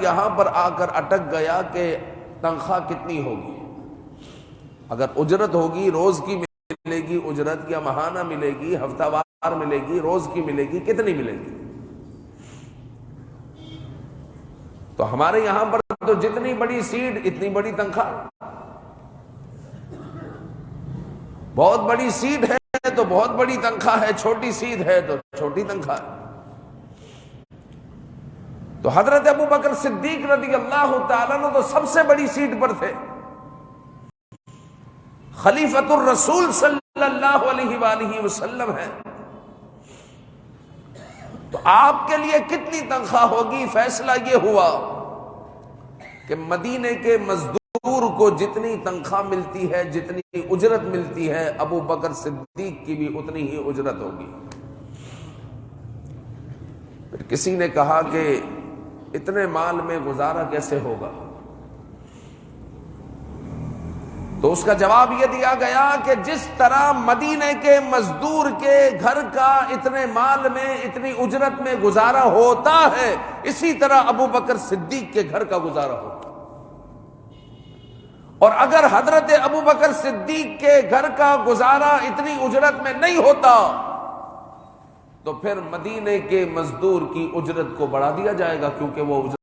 یہاں پر آ کر اٹک گیا کہ تنخواہ کتنی ہوگی. اگر اجرت ہوگی روز کی ملے گی اجرت، یا ماہانہ ملے گی، ہفتہ وار ملے گی، روز کی ملے گی، کتنی ملے گی؟ تو ہمارے یہاں پر تو جتنی بڑی سیٹ اتنی بڑی تنخواہ. بہت بڑی سیٹ ہے تو بہت بڑی تنخواہ ہے، چھوٹی سیٹ ہے تو چھوٹی تنخواہ ہے. تو حضرت ابو بکر صدیق رضی اللہ تعالیٰ عنہ تو سب سے بڑی سیٹ پر تھے، خلیفۃ الرسول صلی اللہ علیہ وآلہ وسلم ہے. تو آپ کے لیے کتنی تنخواہ ہوگی؟ فیصلہ یہ ہوا کہ مدینے کے مزدور کو جتنی تنخواہ ملتی ہے، جتنی اجرت ملتی ہے، ابو بکر صدیق کی بھی اتنی ہی اجرت ہوگی. پھر کسی نے کہا کہ اتنے مال میں گزارا کیسے ہوگا؟ تو اس کا جواب یہ دیا گیا کہ جس طرح مدینے کے مزدور کے گھر کا اتنے مال میں، اتنی اجرت میں گزارا ہوتا ہے، اسی طرح ابو بکر صدیق کے گھر کا گزارا ہوتا. اور اگر حضرت ابو بکر صدیق کے گھر کا گزارا اتنی اجرت میں نہیں ہوتا تو پھر مدینے کے مزدور کی اجرت کو بڑھا دیا جائے گا، کیونکہ وہ اجرت